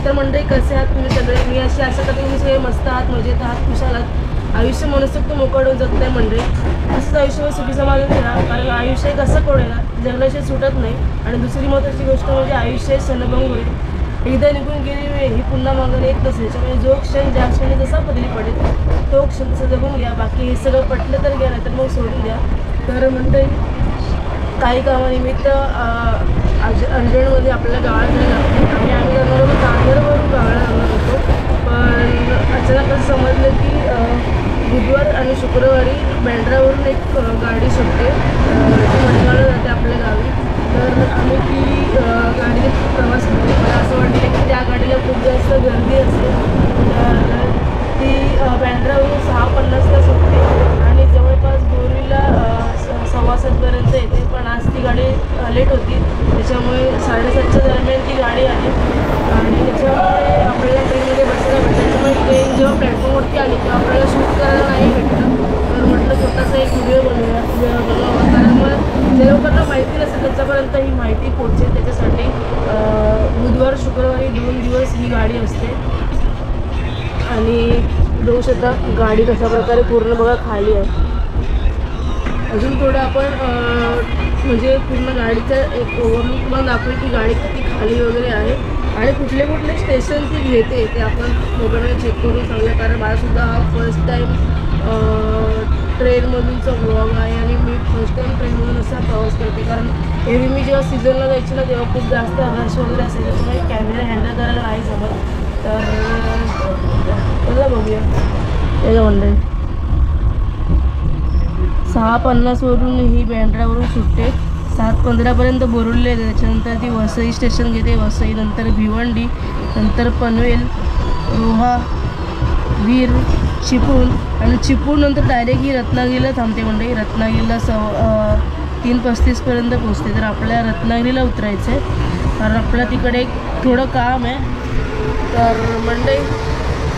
तर मंडळी कसे आहात तुम्ही सगळे? मी अशी आशा करते तुम्ही सगळे मस्त आहात, मजेत आहात, खुशाल आहात. आयुष्य मनसोक्त मोकळ होऊन जात नाही मंडळी. असंच आयुष्य सुखी समाधान राहा, कारण आयुष्य कसं कोडेला जगण्याशी सुटत नाही. आणि दुसरी महत्त्वाची गोष्ट म्हणजे आयुष्य क्षणभंग होईल. एकदा निघून गेली वेळ ही पुन्हा मागायला येत नसेल. त्याच्यामुळे जो क्षण ज्या क्षणी जसा बदली पडेल तो क्षण तसं जगून घ्या. बाकी हे सगळं पटलं तर घ्या, नाही तर मग सोडून द्या. तर मंडळी काही कामानिमित्त अर्जंटमध्ये आपल्याला गावाला जायला लागतं आणि आम्ही जाणार होतो दादरवरून गावाला जाणार होतो. पण अचानक असं समजलं की बुधवार आणि शुक्रवारी बँड्रावरून एक गाडी सुटते, ती मडगावला जाते आपल्या गावी. तर आम्ही ती गाडीने प्रवास करतो. मला असं वाटलं की त्या गाडीला खूप जास्त गर्दी असते. तर ती बँड्रावरून 6:50ला सुटते आणि जवळपास बोरीला 6:15पर्यंत येते. पण आज ती गाडी लेट होती, त्याच्यामुळे 7:30च्या दरम्यान ती गाडी आली आणि त्याच्यामुळे आपल्याला ट्रेनमध्ये बसायला भेटलं. त्याच्यामुळे ट्रेन जेव्हा प्लॅटफॉर्मवरती आली तेव्हा आपल्याला शूट करायला नाही भेटलं. तर म्हटलं छोटासा एक व्हिडिओ बनवावा, कारण मग ज्या लोकांना माहिती नसेल त्याच्यापर्यंत ही माहिती पोहोचेल. त्याच्यासाठी बुधवार शुक्रवारी 2 दिवस ही गाडी असते. आणि बघू शकता गाडी कशा प्रकारे पूर्ण बघा खाली आहे. अजून थोडं आपण म्हणजे पूर्ण गाडीचा एक ओव्हरलुक पण दाखवू की गाडी किती खाली वगैरे आहे आणि कुठले कुठले स्टेशन ती घेते ते आपण मोबाईलमध्ये चेक करून सांगूया. कारण माझासुद्धा हा फर्स्ट टाईम ट्रेनमधूनचा ब्लॉग आहे आणि मी फर्स्ट टाईम ट्रेनमधून असा प्रवास करते. कारण एरवी मी जेव्हा सीझनला जायची ना तेव्हा खूप जास्त रश वगैरे असेल, त्याच्यामुळे कॅमेरा हँडल करायला नाही जमत. तर चला बघूया. त्याच्या मंडळी 6:50वरून ही बँड्रावरून सुटते, 7:15पर्यंत बोरिवली येते. त्याच्यानंतर ती वसई स्टेशन घेते, वसई नंतर भिवंडी, नंतर पनवेल, रोहा, वीर, चिपळूण आणि चिपळूण नंतर डायरेक्ट ही रत्नागिरीला थांबते. मंडळी रत्नागिरीला 3:35पर्यंत पोचते. तर आपल्या रत्नागिरीला उतरायचं आहे कारण आपल्याला तिकडे एक थोडं काम आहे. तर मंडळी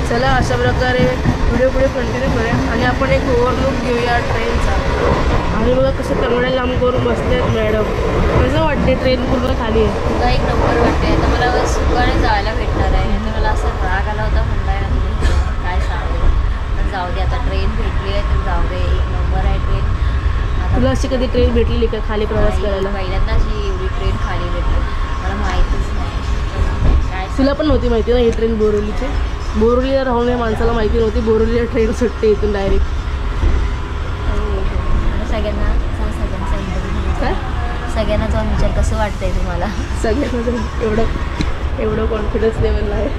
चला अशा प्रकारे व्हिडिओ पुढे कंटिन्यू करूया आणि आपण एक ओव्हरलुक घेऊया ट्रेनचा. आणि बघा कसं तंगड्या लांब करून बसले आहेत मॅडम. कसं वाटते ट्रेन पूर्ण खाली आहे? तुला एक नंबर वाटते. आता मला सुखाने जायला भेटणार आहे. तर मला असं राग आला होता म्हणताय ना तुम्ही काय सांगू. तर जाऊ दे, आता ट्रेन भेटली आहे तर जाऊ दे. एक नंबर आहे ट्रेन. तुला अशी कधी ट्रेन भेटलेली का खाली प्रवास करायला? पहिल्यांदाच ही एवढी ट्रेन खाली भेटली, मला माहीतच नाही. काय तुला पण नव्हती माहिती ना ही ट्रेन बोरिवलीची? बोरिवलीला राहून या माणसाला माहिती नव्हती बोरिवलीला ट्रेन सुटते इथून डायरेक्ट. सगळ्यांना सगळ्यांचा इंटरव्ह्यू काय सगळ्यांना जाऊन विचार कसं वाटतंय तुम्हाला? सगळ्यांना एवढं कॉन्फिडन्स लेवलला आहे.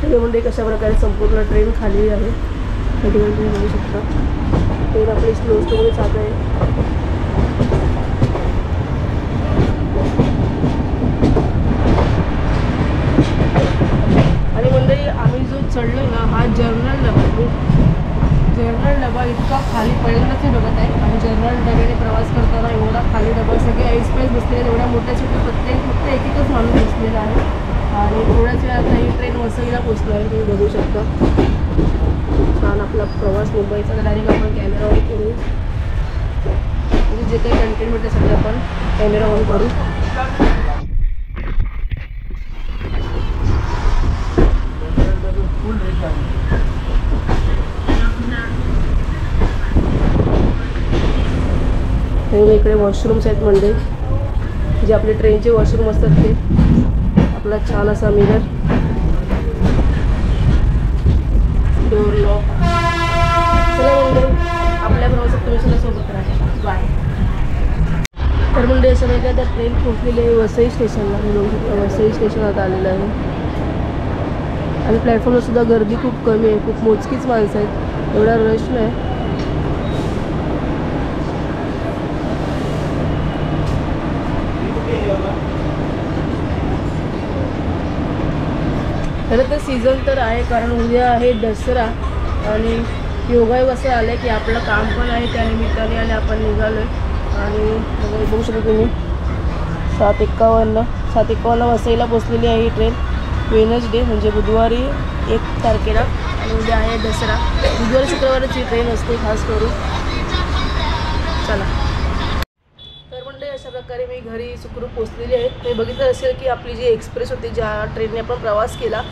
मंडळी म्हणजे कशा प्रकारे संपूर्ण ट्रेन खाली आहे या ठिकाणी तुम्ही बघू शकता. ट्रेन आपली स्लो स्लोमध्ये जात आहे. आणि मंडळी आम्ही जो चढलो ना हा जनरल डबा इतका खाली पहिल्यांदाच बघत आहे. आणि जनरल डब्याने प्रवास करताना एवढा खाली डबा सगळे ऐसपैस बसलेले, एवढ्या मोठ्या छोट्या फक्त एक एकच माणूस बसलेला आहे. आणि थोड्याच वेळात ही ट्रेन वसईला पोचणार आहे, तुम्ही बघू शकता. छान आपला प्रवास मुंबईचा डायरेक्ट आपण कॅमेरा ऑन करू. म्हणजे जे काही कंटेंट भेटते सगळं आपण कॅमेरा ऑन करू. हे इकडे वॉशरूम्स आहेत म्हणजे जे आपले ट्रेनचे वॉशरूम असतात ते. आपला छान असा मिरर, डोर लॉक. चला म्हणजे आपल्या प्रवासात तुम्ही सुद्धा सोबत राहा. बाय. तर म्हणजे असं नाही का त्या ट्रेन पोहोचलेली आहे वसई स्टेशनला. मी बघू शकता वसई स्टेशन आता आलेलं आहे आणि प्लॅटफॉर्मला सुद्धा गर्दी खूप कमी आहे, खूप मोजकीच माणसं आहेत, एवढा रश नाही. खरं तर सीझन तर आहे कारण उद्या आहे दसरा आणि योगायोग असं आलं आहे की आपलं काम पण आहे त्या निमित्ताने आणि आपण निघालो आहे. आणि बघू शकता तुम्ही 7:51 वसईला पोचलेली आहे ही ट्रेन. वेनसडे म्हणजे बुधवारी 1 तारखेला आणि उद्या आहे दसरा. बुधवारी शुक्रवारची ट्रेन असते खास करून. चला तर म्हणजे अशा प्रकारे मी घरी सुखरूप पोचलेली आहे. तुम्ही बघितलं असेल की आपली जी एक्सप्रेस होती ज्या ट्रेनने आपण प्रवास केला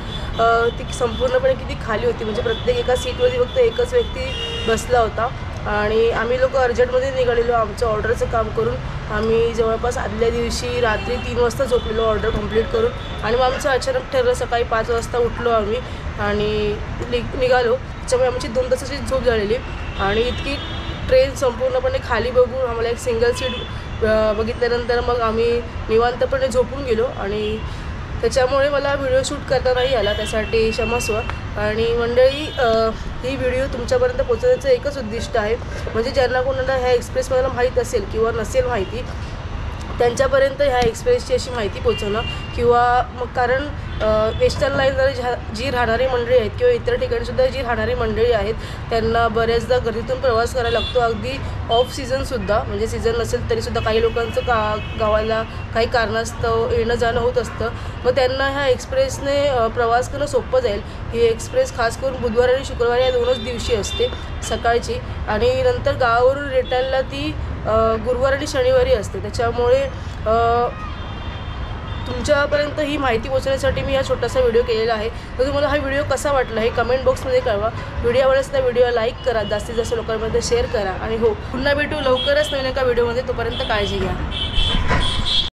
ती संपूर्णपणे किती खाली होती. म्हणजे प्रत्येक एका सीटवरती फक्त एकच व्यक्ती बसला होता आणि आम्ही लोक अर्जंटमध्ये निघालेलो आमचं ऑर्डरचं काम करून. आम्ही जवळपास आदल्या दिवशी रात्री 3 वाजता झोपलेलो ऑर्डर कंप्लीट करून आणि मग आमचं अचानक ठरलं सकाळी 5 वाजता उठलो आम्ही आणि निघालो. त्याच्यामुळे आमची 2 तासाची झोप झालेली आणि इतकी ट्रेन संपूर्णपणे खाली बघून आम्हाला एक सिंगल सीट बघितल्यानंतर मग आम्ही निवांतपणे झोपून गेलो आणि त्याच्यामुळे मला व्हिडिओ शूट करता नाही आला, त्यासाठी क्षमस्व. आणि मंडळी ही व्हिडिओ तुमच्यापर्यंत पोहोचवण्याचं एकच उद्दिष्ट आहे, म्हणजे ज्यांना कोणाला ह्या एक्सप्रेसमधला माहीत असेल किंवा नसेल माहिती त्यांच्यापर्यंत ह्या एक्सप्रेसची अशी माहिती पोचवणं. किंवा मग कारण वेस्टर्न लाईनवर जी राहणारी मंडळी आहेत किंवा इतर ठिकाणीसुद्धा जी राहणारी मंडळी आहेत त्यांना बऱ्याचदा गर्दीतून प्रवास करायला लागतो, अगदी ऑफ सीझनसुद्धा. म्हणजे सीझन नसेल तरीसुद्धा काही लोकांचं गावाला काही कारणास्तव येणं जाणं होत असतं. मग त्यांना ह्या एक्सप्रेसने प्रवास करणं सोपं जाईल. ही एक्सप्रेस खास करून बुधवार आणि शुक्रवार या 2च दिवशी असते सकाळची आणि नंतर गावावरून रिटर्नला ती गुरुवार आणि शनिवारी असते. त्याच्यामुळे तुमच्यापर्यंत ही माहिती पोहोचवण्यासाठी मी हा छोटासा व्हिडिओ केलेला आहे. तर तुम्हाला हा व्हिडिओ कसा वाटला हे कमेंट बॉक्समध्ये कळवा. व्हिडिओ आवडल्यास त्या व्हिडिओला लाईक करा, जास्तीत जास्त लोकांमध्ये शेअर करा आणि हो पुन्हा भेटू लवकरच नवीन एका व्हिडिओमध्ये. तोपर्यंत काळजी घ्या.